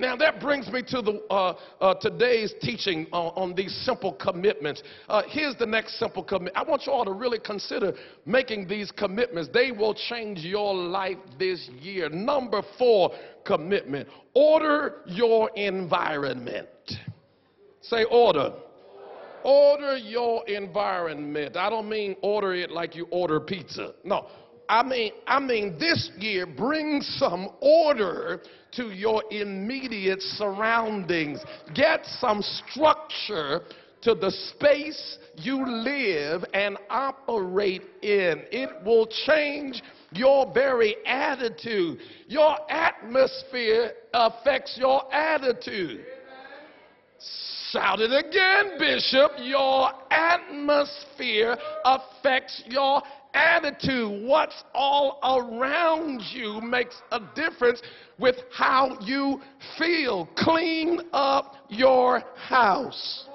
Now that brings me to today's teaching on these simple commitments. Here's the next simple commitment. I want you all to really consider making these commitments. They will change your life this year. Number 4 commitment. Order your environment. Say order. Order your environment. I don't mean order it like you order pizza. No. I mean this year, bring some order to your immediate surroundings. Get some structure to the space you live and operate in. It will change your very attitude. Your atmosphere affects your attitude. Shout it again, Bishop. Your atmosphere affects your attitude. What's all around you makes a difference with how you feel. Clean up your house.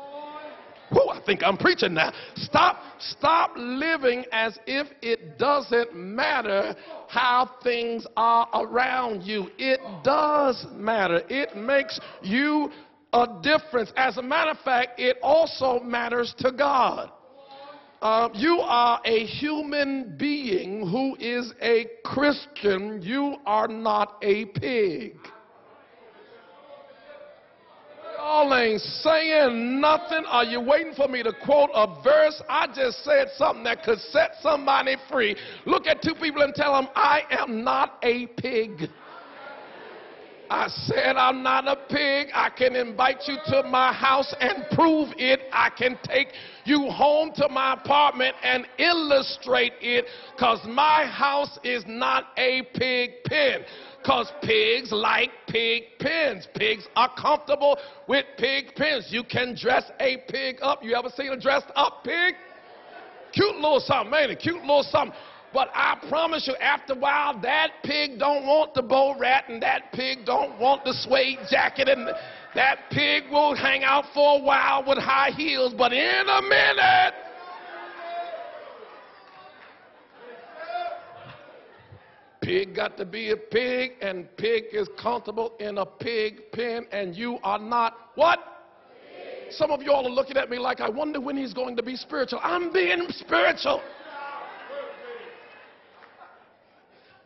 Whoa, I think I'm preaching now. Stop living as if it doesn't matter how things are around you. It does matter. It makes you a difference. As a matter of fact, it also matters to God. You are a human being who is a Christian. You are not a pig. Y'all ain't saying nothing. Are you waiting for me to quote a verse? I just said something that could set somebody free. Look at 2 people and tell them, I am not a pig. I said I'm not a pig. I can invite you to my house and prove it. I can take you home to my apartment and illustrate it, because my house is not a pig pen. Because pigs like pig pens. Pigs are comfortable with pig pens. You can dress a pig up. You ever seen a dressed up pig? Cute little something, ain't it? Cute little something. But I promise you, after a while, that pig don't want the bow rat, and that pig don't want the suede jacket, and that pig will hang out for a while with high heels, but in a minute, pig got to be a pig, and pig is comfortable in a pig pen, and you are not what? Some of you all are looking at me like, I wonder when he's going to be spiritual. I'm being spiritual.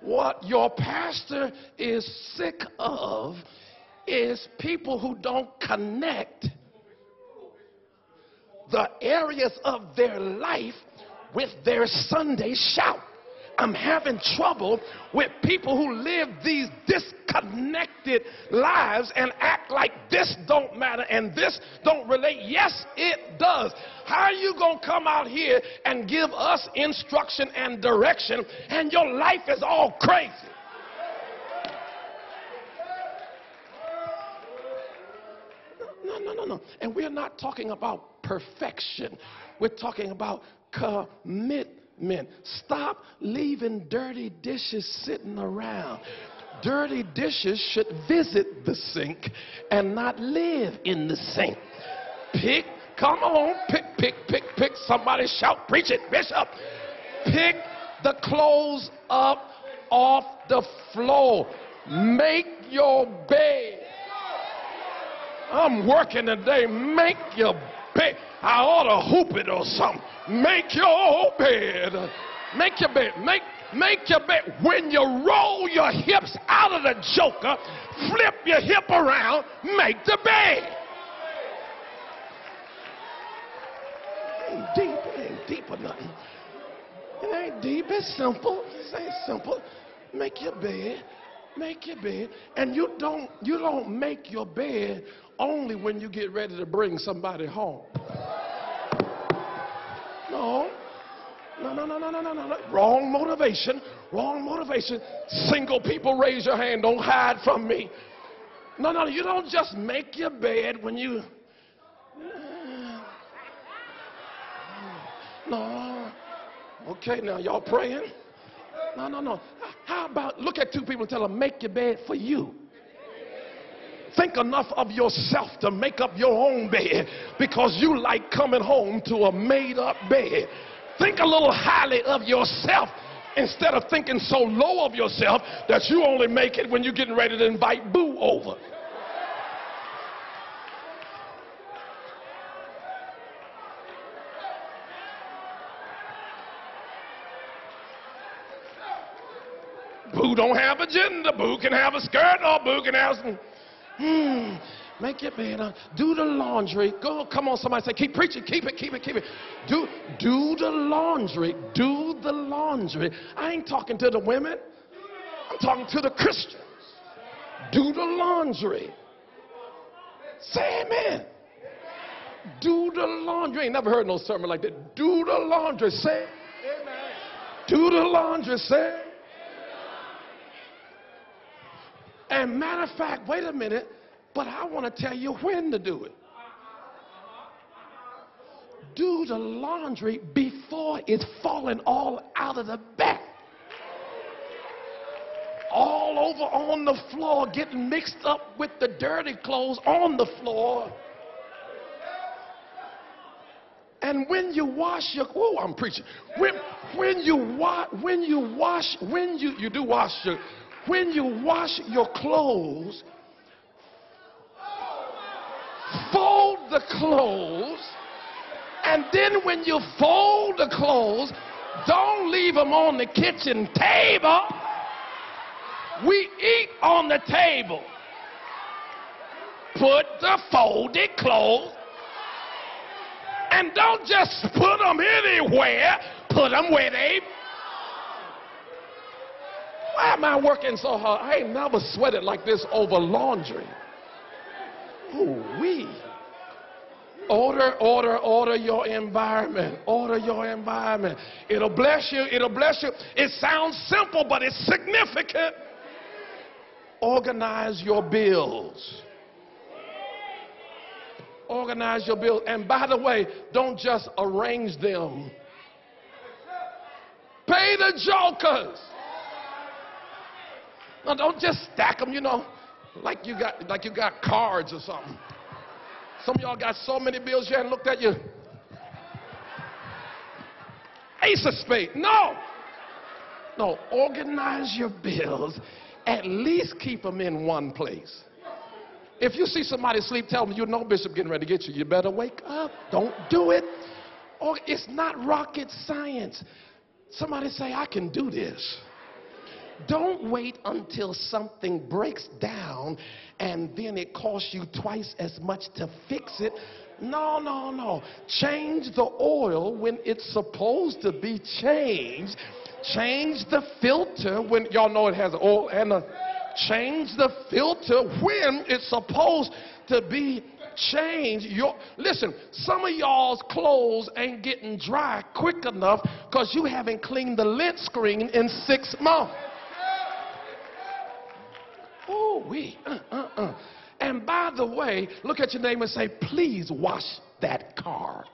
What your pastor is sick of is people who don't connect the areas of their life with their Sunday shout. I'm having trouble with people who live these disconnected lives and act like this don't matter and this don't relate. Yes, it does. How are you going to come out here and give us instruction and direction and your life is all crazy? No. And we're not talking about perfection. We're talking about commitment. Stop leaving dirty dishes sitting around. Dirty dishes should visit the sink and not live in the sink. Come on, pick. Somebody shout, preach it, Bishop. Pick the clothes up off the floor. Make your bed. I'm working today. Make your bed. I ought to hoop it or something. Make your bed. Make your bed. Make your bed. When you roll your hips out of the joker, flip your hip around, make the bed. It ain't deep. It ain't deep or nothing. It ain't deep. It's simple. It ain't simple. Make your bed. Make your bed. And you don't make your bed only when you get ready to bring somebody home. No. Wrong motivation. Single people, raise your hand. Don't hide from me. No, you don't just make your bed when you... No. Okay, now y'all praying? No. How about look at 2 people and tell them, make your bed for you. Think enough of yourself to make up your own bed because you like coming home to a made-up bed. Think a little highly of yourself instead of thinking so low of yourself that you only make it when you're getting ready to invite boo over. Boo don't have a gender. Boo can have a skirt or boo can have some. Make your bed. Do the laundry. Go. Come on, somebody say, keep preaching. Keep it, keep it, keep it. Do the laundry. Do the laundry. I ain't talking to the women. I'm talking to the Christians. Do the laundry. Say amen. Do the laundry. Ain't never heard no sermon like that. Do the laundry. Say amen. Do the laundry. Say. And matter of fact, wait a minute, but I want to tell you when to do it. Do the laundry before it's falling all out of the back. All over on the floor, getting mixed up with the dirty clothes on the floor. And when you wash your, oh, I'm preaching. When you wash your clothes, fold the clothes, and then when you fold the clothes, don't leave them on the kitchen table. We eat on the table. Put the folded clothes, and don't just put them anywhere. Put them where they. Why am I working so hard? I ain't never sweated like this over laundry. Ooh-wee. Order your environment. Order your environment. It'll bless you. It'll bless you. It sounds simple, but it's significant. Organize your bills. Organize your bills. And by the way, don't just arrange them. Pay the jokers. No, don't just stack them, you know, like you got cards or something. Some of y'all got so many bills you haven't looked at your ace of spades. No, organize your bills. At least keep them in one place. If you see somebody sleep, tell them, you know Bishop getting ready to get you. You better wake up. Don't do it. Or it's not rocket science. Somebody say, I can do this. Don't wait until something breaks down and then it costs you twice as much to fix it. No. Change the oil when it's supposed to be changed. Change the filter when y'all know it has oil and change the filter when it's supposed to be changed. Listen, some of y'all's clothes ain't getting dry quick enough because you haven't cleaned the lint screen in 6 months. And by the way, look at your neighbor and say, please wash that car.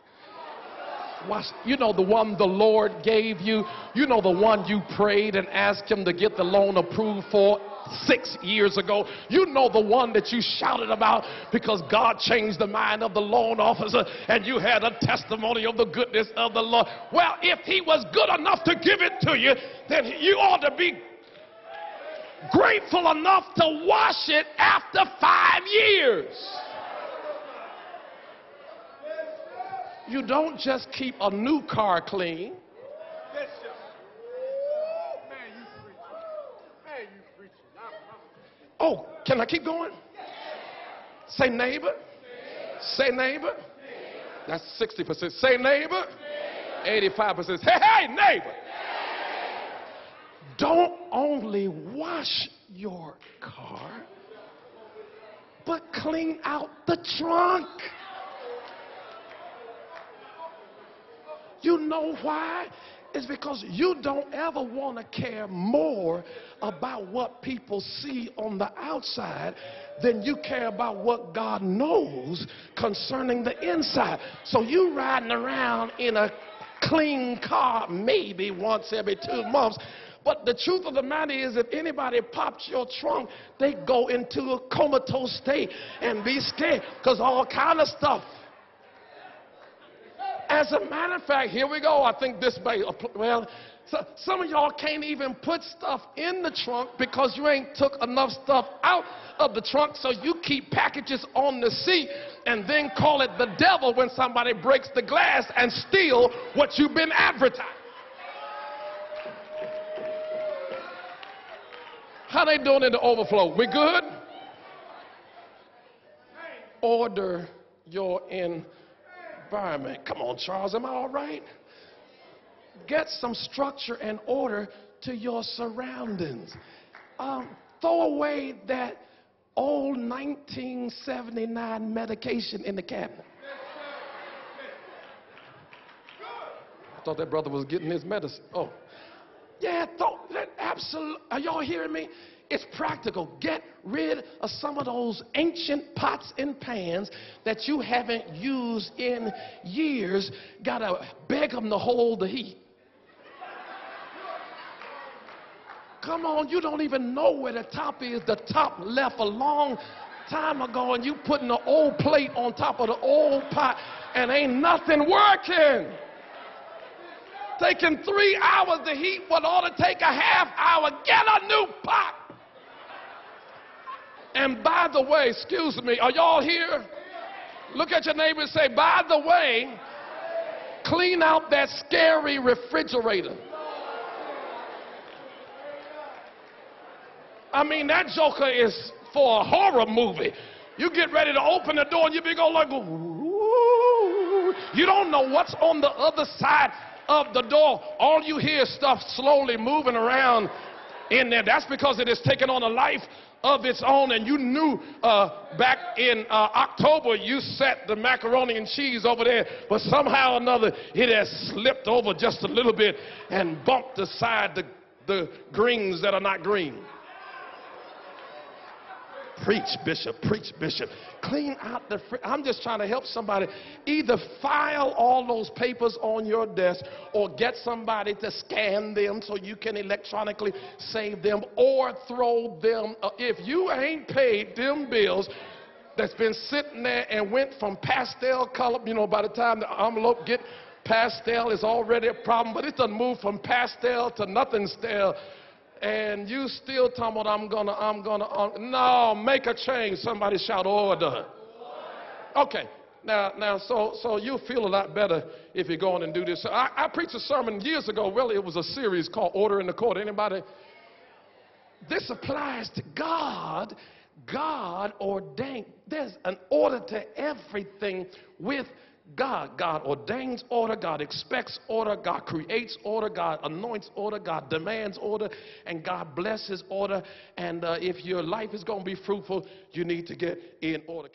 Wash, you know, the one the Lord gave you. You know, the one you prayed and asked him to get the loan approved for 6 years ago. You know, the one that you shouted about because God changed the mind of the loan officer and you had a testimony of the goodness of the Lord. Well, if he was good enough to give it to you, then you ought to be grateful enough to wash it after 5 years. You don't just keep a new car clean. Oh, can I keep going? Say neighbor. Say neighbor. That's 60%. Say neighbor. 85%. Hey, neighbor. Don't only wash your car, but clean out the trunk. You know why? It's because you don't ever want to care more about what people see on the outside than you care about what God knows concerning the inside. So you riding around in a clean car maybe once every 2 months. But the truth of the matter is, if anybody pops your trunk, they go into a comatose state and be scared because all kind of stuff. As a matter of fact, here we go. I think this may, well, some of y'all can't even put stuff in the trunk because you ain't took enough stuff out of the trunk, so you keep packages on the seat and then call it the devil when somebody breaks the glass and steal what you've been advertising. How they doing in the overflow? We good? Order your environment. Come on, Charles, am I all right? Get some structure and order to your surroundings. Throw away that old 1979 medication in the cabinet. I thought that brother was getting his medicine. Oh, yeah, absolutely. Are y'all hearing me? It's practical. Get rid of some of those ancient pots and pans that you haven't used in years. Gotta beg them to hold the heat. Come on, you don't even know where the top is. The top left a long time ago, and you putting the old plate on top of the old pot, and ain't nothing working. Taking 3 hours to heat what ought to take a half hour. Get a new pot. And by the way, excuse me, are y'all here? Look at your neighbor and say, by the way, clean out that scary refrigerator. I mean, that joker is for a horror movie. You get ready to open the door and you be going like, ooh. You don't know what's on the other side of the door. All you hear is stuff slowly moving around in there. That's because it has taken on a life of its own. And you knew back in October you set the macaroni and cheese over there, but somehow or another it has slipped over just a little bit and bumped aside the greens that are not green. Preach, Bishop, preach, Bishop. Clean out the I'm just trying to help somebody. Either file all those papers on your desk or get somebody to scan them so you can electronically save them, or throw them. If you ain't paid them bills that's been sitting there and went from pastel color, you know, by the time the envelope get pastel, it's already a problem, but it doesn't move from pastel to nothing stale. And you still talking about I'm gonna, no, make a change. Somebody shout order. Okay, now, so you'll feel a lot better if you go on and do this. So I preached a sermon years ago. Really, it was a series called Order in the Court. Anybody? This applies to God. God ordained. There's an order to everything with God. God ordains order, God expects order, God creates order, God anoints order, God demands order, and God blesses order. And if your life is going to be fruitful, you need to get in order.